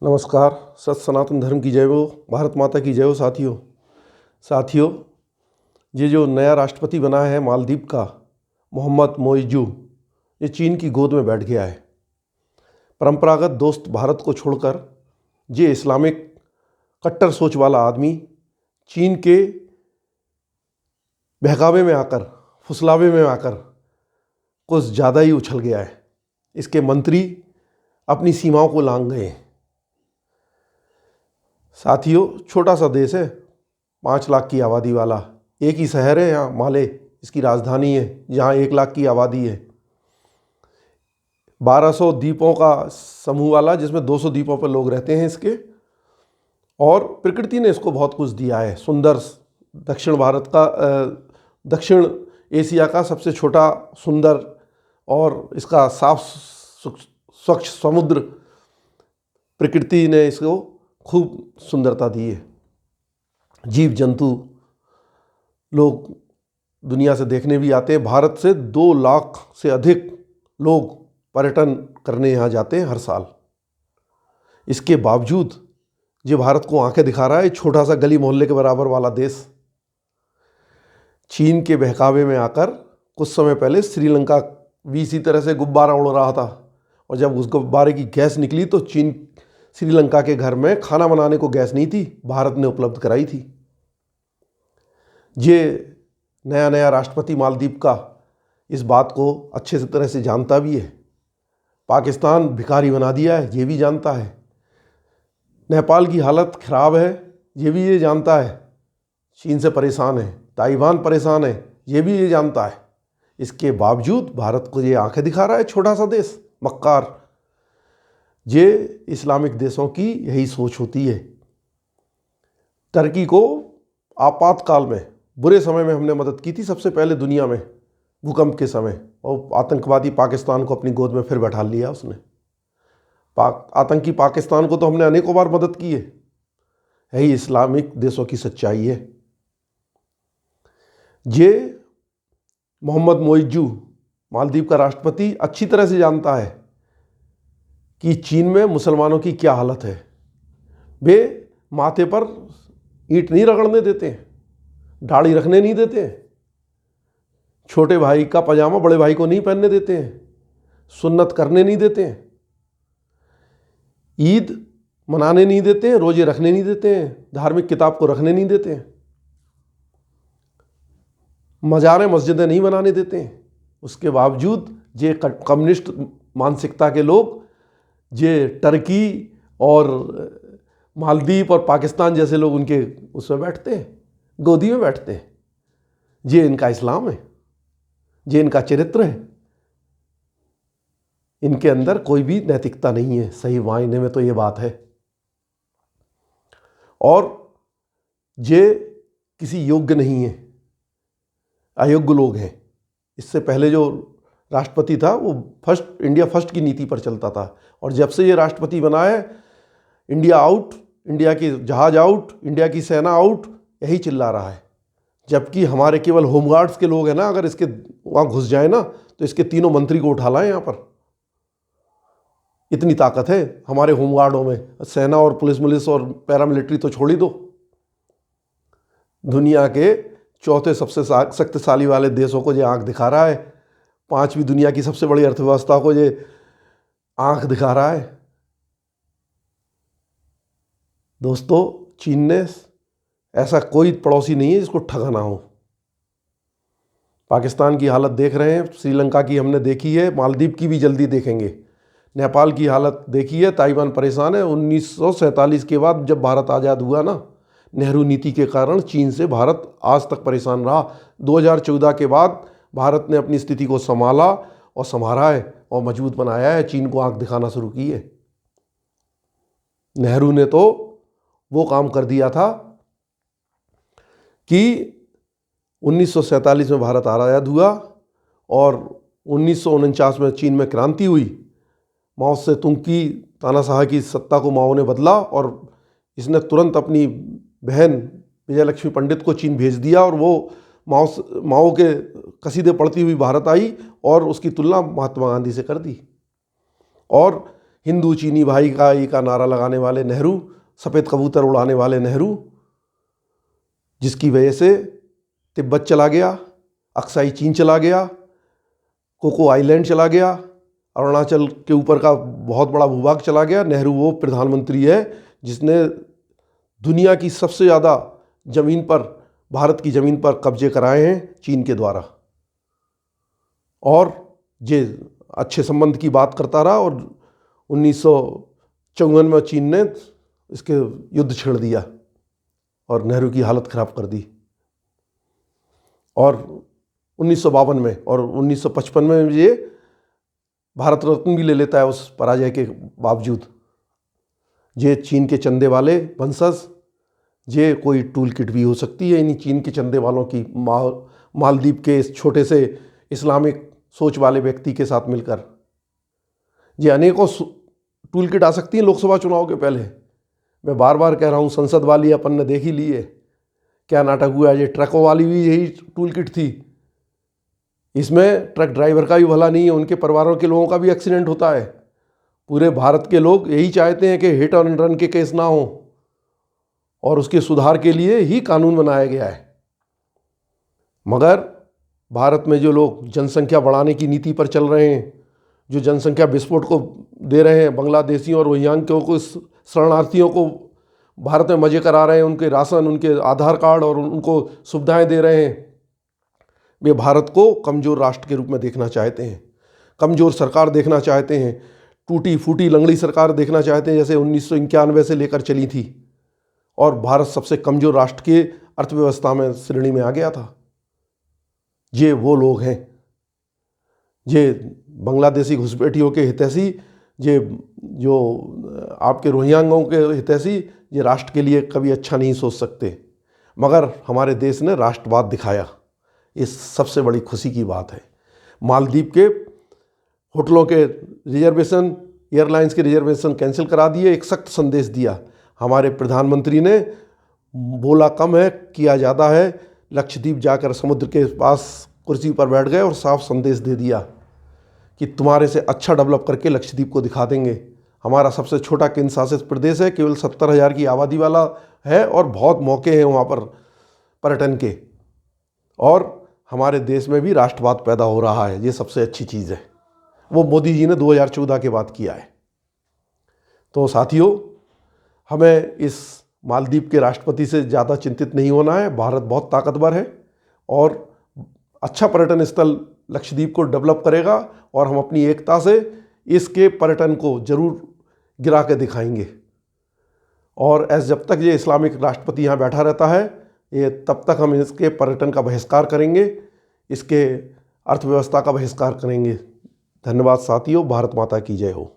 नमस्कार। सत सनातन धर्म की जय हो, भारत माता की जय हो। साथियों, ये जो नया राष्ट्रपति बना है मालदीव का, मोहम्मद मोइजू, ये चीन की गोद में बैठ गया है। परंपरागत दोस्त भारत को छोड़कर ये इस्लामिक कट्टर सोच वाला आदमी चीन के बहकावे में आकर, फुसलावे में आकर कुछ ज़्यादा ही उछल गया है। इसके मंत्री अपनी सीमाओं को लांघ गए हैं। साथियों, छोटा सा देश है, 5 लाख की आबादी वाला। एक ही शहर है यहाँ, माले इसकी राजधानी है, जहाँ 1 लाख की आबादी है। 1200 द्वीपों का समूह वाला, जिसमें 200 द्वीपों पर लोग रहते हैं इसके। और प्रकृति ने इसको बहुत कुछ दिया है। सुंदर, दक्षिण एशिया का सबसे छोटा सुंदर, और इसका साफ स्वच्छ समुद्र, प्रकृति ने इसको खूब सुंदरता दी है। जीव जंतु लोग दुनिया से देखने भी आते हैं। भारत से 2 लाख से अधिक लोग पर्यटन करने यहाँ जाते हैं हर साल। इसके बावजूद जो भारत को आंखें दिखा रहा है, छोटा सा गली मोहल्ले के बराबर वाला देश, चीन के बहकावे में आकर कुछ समय पहले श्रीलंका भी इसी तरह से गुब्बारा उड़ रहा था। और जब उस गुब्बारे की गैस निकली तो श्रीलंका के घर में खाना बनाने को गैस नहीं थी, भारत ने उपलब्ध कराई थी। ये नया राष्ट्रपति मालदीव का इस बात को अच्छे से तरह से जानता भी है। पाकिस्तान भिखारी बना दिया है, ये भी जानता है। नेपाल की हालत खराब है, ये भी ये जानता है। चीन से परेशान है, ताइवान परेशान है, ये भी ये जानता है। इसके बावजूद भारत को ये आंखें दिखा रहा है, छोटा सा देश मक्कार। ये इस्लामिक देशों की यही सोच होती है। टर्की को आपातकाल में, बुरे समय में हमने मदद की थी सबसे पहले दुनिया में, भूकंप के समय। और आतंकवादी पाकिस्तान को अपनी गोद में फिर बैठा लिया उसने। आतंकी पाकिस्तान को तो हमने अनेकों बार मदद की है। यही इस्लामिक देशों की सच्चाई है। ये मोहम्मद मोइजू, मालदीव का राष्ट्रपति, अच्छी तरह से जानता है कि चीन में मुसलमानों की क्या हालत है। वे माथे पर ईंट नहीं रगड़ने देते हैं, दाढ़ी रखने नहीं देते हैं, छोटे भाई का पजामा बड़े भाई को नहीं पहनने देते हैं, सुन्नत करने नहीं देते हैं, ईद मनाने नहीं देते हैं, रोजे रखने नहीं देते हैं, धार्मिक किताब को रखने नहीं देते हैं, मज़ारें मस्जिदें नहीं बनाने देते हैं। उसके बावजूद ये कम्युनिस्ट मानसिकता के लोग, ये टर्की और मालदीव और पाकिस्तान जैसे लोग उनके उसमें बैठते हैं, गोदी में बैठते हैं। ये इनका इस्लाम है, ये इनका चरित्र है। इनके अंदर कोई भी नैतिकता नहीं है, सही मायने में तो ये बात है। और ये किसी योग्य नहीं है, अयोग्य लोग हैं। इससे पहले जो राष्ट्रपति था वो इंडिया फर्स्ट की नीति पर चलता था। और जब से ये राष्ट्रपति बना है, इंडिया आउट, इंडिया की जहाज आउट, इंडिया की सेना आउट, यही चिल्ला रहा है। जबकि हमारे केवल होमगार्ड्स के लोग हैं ना, अगर इसके वहाँ घुस जाए ना तो इसके 3 मंत्री को उठा लाएं यहाँ पर। इतनी ताकत है हमारे होमगार्डों में। सेना और पुलिस और पैरामिलिट्री तो छोड़ ही दो। दुनिया के चौथे सबसे शक्तिशाली वाले देशों को ये आंख दिखा रहा है। 5वीं दुनिया की सबसे बड़ी अर्थव्यवस्था को ये आंख दिखा रहा है। दोस्तों, चीन ने ऐसा कोई पड़ोसी नहीं है जिसको ठगा ना हो। पाकिस्तान की हालत देख रहे हैं, श्रीलंका की हमने देखी है, मालदीव की भी जल्दी देखेंगे। नेपाल की हालत देखी है, ताइवान परेशान है। 1947 के बाद जब भारत आज़ाद हुआ ना, नेहरू नीति के कारण चीन से भारत आज तक परेशान रहा। 2014 के बाद भारत ने अपनी स्थिति को संभाला और संभाला है और मजबूत बनाया है। चीन को आंख दिखाना शुरू की है। नेहरू ने तो वो काम कर दिया था कि 1947 में भारत आज़ाद हुआ और 1949 में चीन में क्रांति हुई। माओ से तुंग की तानाशाह की सत्ता को माओ ने बदला और इसने तुरंत अपनी बहन विजयलक्ष्मी पंडित को चीन भेज दिया और वो माओ के कसीदे पढ़ती हुई भारत आई और उसकी तुलना महात्मा गांधी से कर दी। और हिंदू चीनी भाई का नारा लगाने वाले नेहरू, सफ़ेद कबूतर उड़ाने वाले नेहरू, जिसकी वजह से तिब्बत चला गया, अक्साई चीन चला गया, कोको आइलैंड चला गया, अरुणाचल के ऊपर का बहुत बड़ा भूभाग चला गया। नेहरू वो प्रधानमंत्री है जिसने दुनिया की सबसे ज़्यादा ज़मीन पर, भारत की ज़मीन पर कब्जे कराए हैं चीन के द्वारा। और ये अच्छे संबंध की बात करता रहा और 1954 में चीन ने इसके युद्ध छेड़ दिया और नेहरू की हालत ख़राब कर दी। और 1952 में और 1955 में ये भारत रत्न भी ले लेता है उस पराजय के बावजूद। ये चीन के चंदे वाले वंशज, ये कोई टूल किट भी हो सकती है इन्हीं चीन के चंदे वालों की, मालदीव के इस छोटे से इस्लामिक सोच वाले व्यक्ति के साथ मिलकर। ये अनेकों टूल किट आ सकती हैं लोकसभा चुनाव के पहले। मैं बार बार कह रहा हूँ, संसद वाली अपन ने देख ही ली है, क्या नाटक हुआ है। ये ट्रकों वाली भी यही टूल किट थी। इसमें ट्रक ड्राइवर का भी भला नहीं है, उनके परिवारों के लोगों का भी एक्सीडेंट होता है। पूरे भारत के लोग यही चाहते हैं कि हिट और रन के केस ना हो, और उसके सुधार के लिए ही कानून बनाया गया है। मगर भारत में जो लोग जनसंख्या बढ़ाने की नीति पर चल रहे हैं, जो जनसंख्या विस्फोट को दे रहे हैं, बांग्लादेशियों और रोहिंग्याओं को, शरणार्थियों को भारत में मजे करा रहे हैं, उनके राशन, उनके आधार कार्ड और उनको सुविधाएं दे रहे हैं, वे भारत को कमज़ोर राष्ट्र के रूप में देखना चाहते हैं, कमज़ोर सरकार देखना चाहते हैं, टूटी फूटी लंगड़ी सरकार देखना चाहते हैं, जैसे 1991 से लेकर चली थी। और भारत सबसे कमज़ोर राष्ट्र की अर्थव्यवस्था में श्रेणी में आ गया था। ये वो लोग हैं, ये बांग्लादेशी घुसपैठियों के हितैषी, ये जो आपके रोहिंग्याओं के हितैषी, ये राष्ट्र के लिए कभी अच्छा नहीं सोच सकते। मगर हमारे देश ने राष्ट्रवाद दिखाया, ये सबसे बड़ी खुशी की बात है। मालदीव के होटलों के रिजर्वेशन, एयरलाइंस के रिजर्वेशन कैंसिल करा दिए, एक सख्त संदेश दिया। हमारे प्रधानमंत्री ने बोला कम है, किया ज़्यादा है। लक्षद्वीप जाकर समुद्र के पास कुर्सी पर बैठ गए और साफ संदेश दे दिया कि तुम्हारे से अच्छा डेवलप करके लक्षद्वीप को दिखा देंगे। हमारा सबसे छोटा केंद्र शासित प्रदेश है, केवल 70,000 की आबादी वाला है, और बहुत मौके हैं वहाँ पर पर्यटन के। और हमारे देश में भी राष्ट्रवाद पैदा हो रहा है, ये सबसे अच्छी चीज़ है। वो मोदी जी ने 2014 के बाद किया है। तो साथियों, हमें इस मालदीव के राष्ट्रपति से ज़्यादा चिंतित नहीं होना है। भारत बहुत ताकतवर है और अच्छा पर्यटन स्थल लक्षद्वीप को डेवलप करेगा, और हम अपनी एकता से इसके पर्यटन को जरूर गिरा के दिखाएंगे। और जब तक ये इस्लामिक राष्ट्रपति यहाँ बैठा रहता है, ये तब तक हम इसके पर्यटन का बहिष्कार करेंगे, इसके अर्थव्यवस्था का बहिष्कार करेंगे। धन्यवाद साथियों। भारत माता की जय हो।